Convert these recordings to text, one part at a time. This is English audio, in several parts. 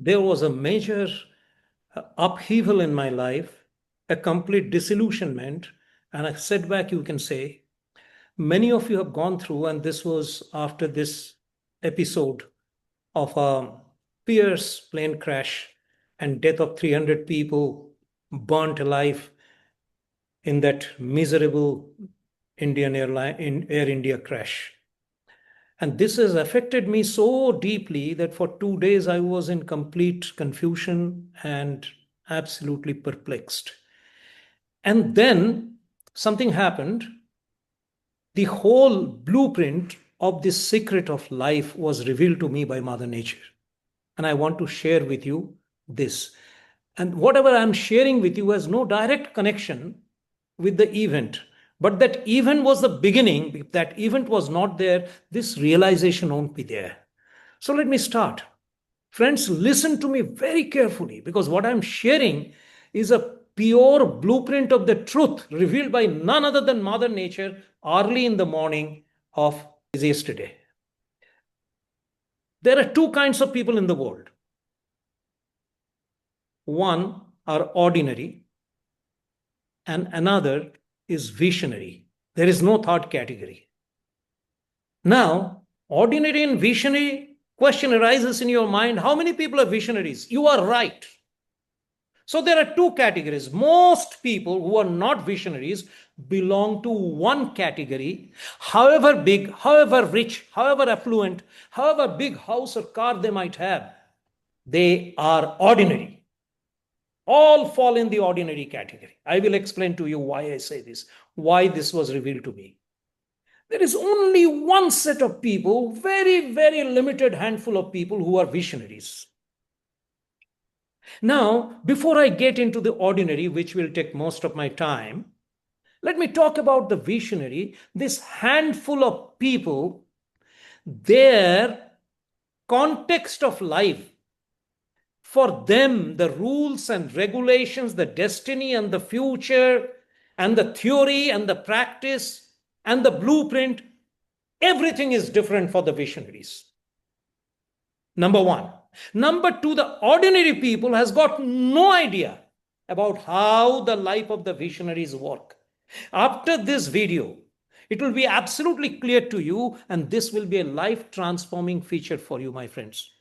there was a major upheaval in my life, a complete disillusionment, and a setback, you can say. Many of you have gone through, and this was after this episode of a fierce plane crash and death of 300 people burnt alive in that miserable Air India crash. And this has affected me so deeply that for 2 days I was in complete confusion and absolutely perplexed. And then something happened. The whole blueprint of this secret of life was revealed to me by Mother Nature. And I want to share with you this. And whatever I'm sharing with you has no direct connection with the event. But that event was the beginning. If that event was not there, this realization won't be there. So let me start. Friends, listen to me very carefully because what I'm sharing is a pure blueprint of the truth revealed by none other than Mother Nature early in the morning of yesterday. There are two kinds of people in the world. One are ordinary, and another is visionary. There is no third category. Now, ordinary and visionary, question arises in your mind, how many people are visionaries? You are right. So there are two categories. Most people who are not visionaries belong to one category. However big, however rich, however affluent, however big house or car they might have, they are ordinary. All fall in the ordinary category. I will explain to you why I say this, why this was revealed to me. There is only one set of people, very, very limited handful of people who are visionaries. Now, before I get into the ordinary, which will take most of my time, let me talk about the visionary, this handful of people, their context of life. For them, the rules and regulations, the destiny and the future, and the theory and the practice and the blueprint, everything is different for the visionaries. Number one. Number two, the ordinary people has got no idea about how the life of the visionaries work. After this video, it will be absolutely clear to you, and this will be a life-transforming feature for you, my friends.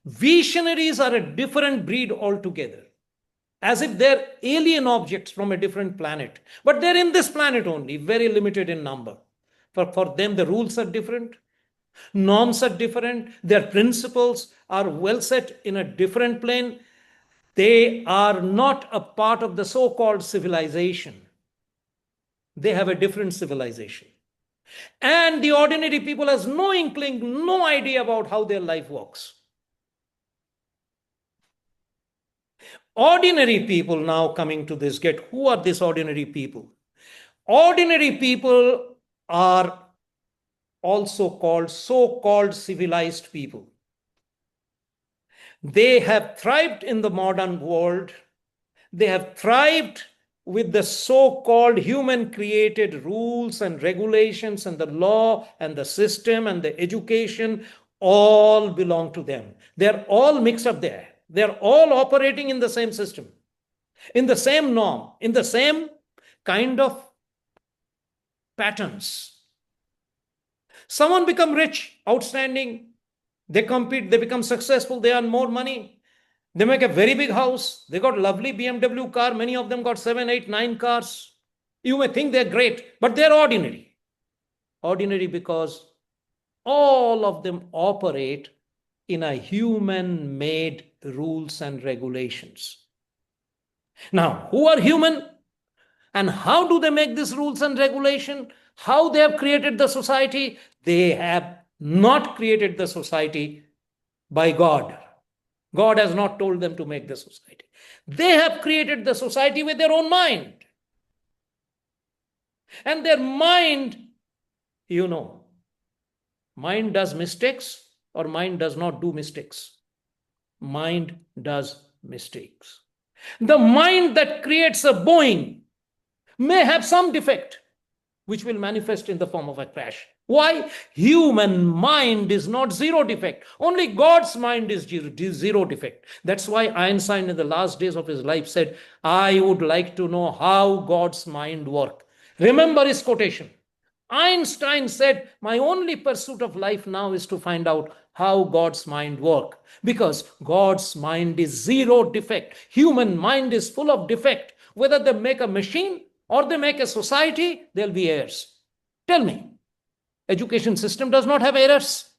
Visionaries are a different breed altogether, as if they're alien objects from a different planet. But they're in this planet only, very limited in number. For them, the rules are different, norms are different, their principles are well set in a different plane. They are not a part of the so-called civilization. They have a different civilization. And the ordinary people has no inkling, no idea about how their life works. Ordinary people, now coming to this, who are these ordinary people? Ordinary people are also called so-called civilized people. They have thrived in the modern world. They have thrived with the so-called human-created rules and regulations and the law and the system and the education all belong to them. They're all mixed up there. They're all operating in the same system, in the same norm, in the same kind of patterns. Someone become rich, outstanding, they compete, they become successful, they earn more money, they make a very big house, they got lovely BMW car, many of them got 7, 8, 9 cars. You may think they're great, but they're ordinary. Ordinary because all of them operate in a human-made rules and regulations. Now, who are human and how do they make these rules and regulation? How they have created the society? They have not created the society by God. God has not told them to make the society. They have created the society with their own mind. And their mind, mind does mistakes or mind does not do mistakes. Mind does mistakes. The mind that creates a Boeing may have some defect, which will manifest in the form of a crash. Why? Human mind is not zero defect. Only God's mind is zero defect. That's why Einstein in the last days of his life said, I would like to know how God's mind works. Remember his quotation. Einstein said, my only pursuit of life now is to find out how God's mind works. Because God's mind is zero defect. Human mind is full of defect. Whether they make a machine or they make a society, there'll be errors. Tell me. Education system does not have errors.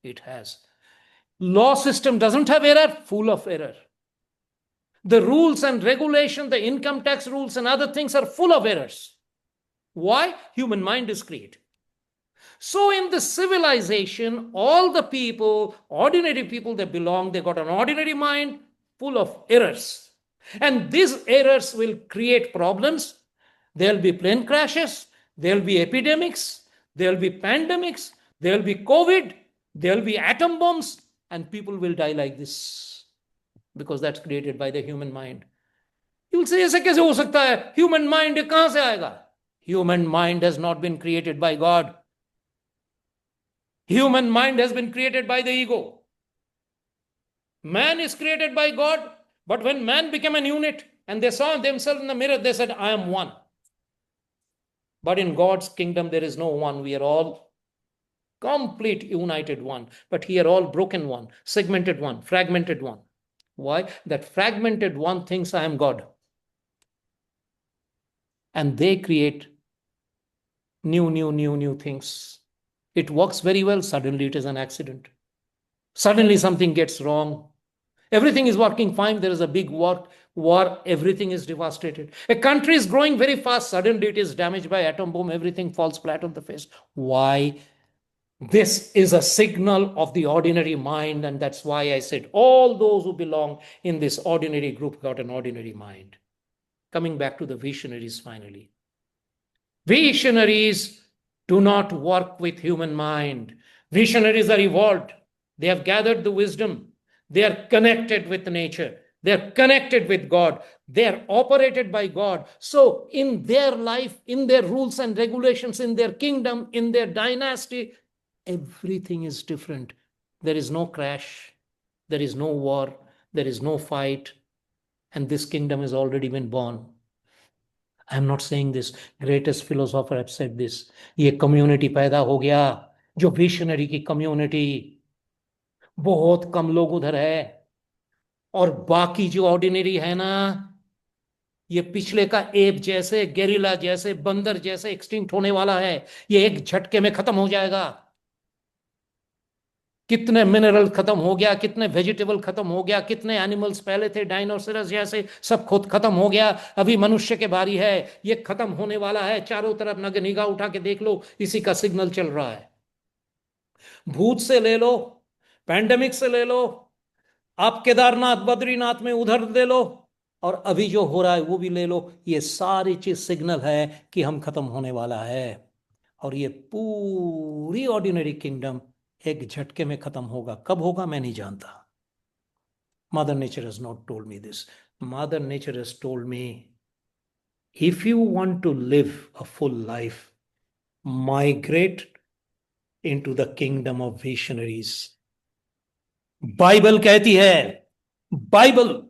It has. Law system doesn't have error, full of error. The rules and regulation, the income tax rules and other things are full of errors. Why? Human mind is created. So in the civilization, all the people, ordinary people that belong, they got an ordinary mind full of errors. And these errors will create problems. There'll be plane crashes, there'll be epidemics, there'll be pandemics, there'll be COVID, there'll be atom bombs, and people will die like this because that's created by the human mind. You will say, ऐसे कैसे हो सकता है? Human mind कहाँ से आएगा? Human mind has not been created by God. Human mind has been created by the ego. Man is created by God, but when man became an unit and they saw themselves in the mirror, they said, I am one. But in God's kingdom, there is no one. We are all complete united one. But here, all broken one, segmented one, fragmented one. Why? That fragmented one thinks I am God. And they create new things. It works very well. Suddenly, it is an accident. Suddenly, something gets wrong. Everything is working fine. There is a big war. Everything is devastated. A country is growing very fast. Suddenly, it is damaged by atom bomb. Everything falls flat on the face. Why? This is a signal of the ordinary mind. And that's why I said all those who belong in this ordinary group got an ordinary mind. Coming back to the visionaries finally. Visionaries do not work with human mind. Visionaries are evolved. They have gathered the wisdom. They are connected with nature. They are connected with God. They are operated by God. So in their life, in their rules and regulations, in their kingdom, in their dynasty, everything is different. There is no crash. There is no war. There is no fight. And this kingdom has already been born. I am not saying this. Greatest philosopher have said this. ये community पैदा हो गया, जो visionary की community, बहुत कम लोग उधर है, और बाकी जो ordinary है ना, ये पिछले का एप जैसे, गेरिला जैसे, बंदर जैसे एक्सटिंक्ट होने वाला है. ये एक झटके में खत्म हो जाएगा. कितने मिनरल खत्म हो गया, कितने वेजिटेबल खत्म हो गया, कितने एनिमल्स पहले थे डायनासोरस जैसे, सब खुद खत्म हो गया. अभी मनुष्य के बारी है. ये खत्म होने वाला है. चारों तरफ निगाह उठा के देख लो, इसी का सिग्नल चल रहा है. भूत से ले लो, पैंडेमिक से ले लो, आप केदारनाथ बद्रीनाथ में उधर ले लो, और अभी जो हो रहा है वो भी ले लो. ये सारी चीज सिग्नल है कि हम खत्म होने वाला है. और ये पूरी ऑर्डिनरी किंगडम एक झटके में खत्म होगा. कब होगा मैं नहीं जानता. Mother nature has not told me this. Mother nature has told me, if you want to live a full life, migrate into the kingdom of visionaries. Bible कहती है, बाइबल,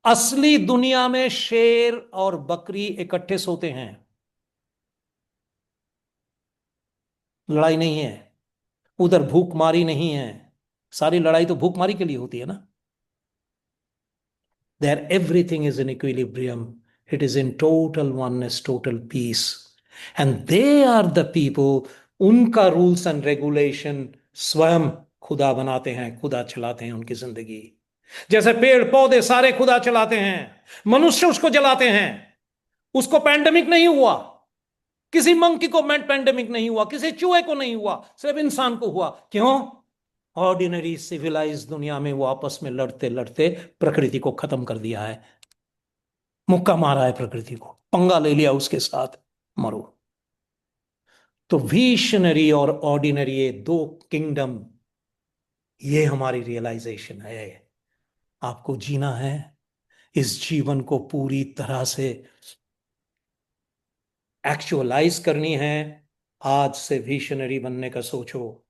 असली दुनिया में शेर और बकरी इकट्ठे सोते हैं. लड़ाई नहीं है उधर, भूखमारी नहीं है. सारी लड़ाई तो भूखमारी के लिए होती है ना. There everything is in equilibrium. It is in total oneness, total peace. And they are the people, उनका रूल्स एंड रेगुलेशन स्वयं खुदा बनाते हैं, खुदा चलाते हैं उनकी जिंदगी. जैसे पेड़ पौधे सारे खुदा चलाते हैं, मनुष्य उसको जलाते हैं. उसको पैंडेमिक नहीं हुआ, किसी मंकी को पैंडेमिक नहीं हुआ, किसी चूहे को नहीं हुआ, सिर्फ इंसान को हुआ. क्यों? ऑर्डिनरी सिविलाइज दुनिया में वो आपस में लड़ते लड़ते प्रकृति को खत्म कर दिया है. मुक्का मारा है प्रकृति को, पंगा ले लिया उसके साथ, मरो. तो विशनरी और ऑर्डिनरी, ये दो किंगडम, ये हमारी रियलाइजेशन है. आपको जीना है, इस जीवन को पूरी तरह से एक्चुअलाइज करनी है, आज से विशनरी बनने का सोचो।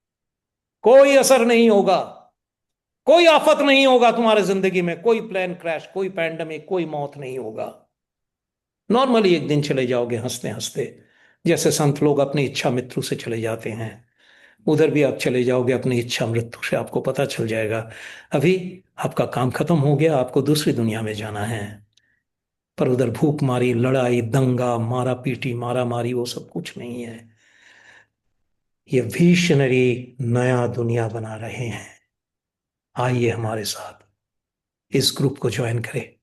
कोई असर नहीं होगा, कोई आफत नहीं होगा तुम्हारे जिंदगी में, कोई प्लेन क्रैश, कोई पैंडमिक, कोई मौत नहीं होगा। नॉर्मली एक दिन चले जाओगे हंसते हंसते, जैसे संत लोग अपनी इच्छा मृत्यु से चले जाते हैं। उधर भी आप चले जाओगे अपनी इच्छा मृत्यु से, आपको पता चल जाएगा अभी आपका काम खत्म हो गया, आपको दूसरी दुनिया में जाना है। पर उधर भूख मारी, लड़ाई, दंगा, मारा पीटी, मारा मारी, वो सब कुछ नहीं है। ये विशनरी नया दुनिया बना रहे हैं। आइए हमारे साथ इस ग्रुप को ज्वाइन करें।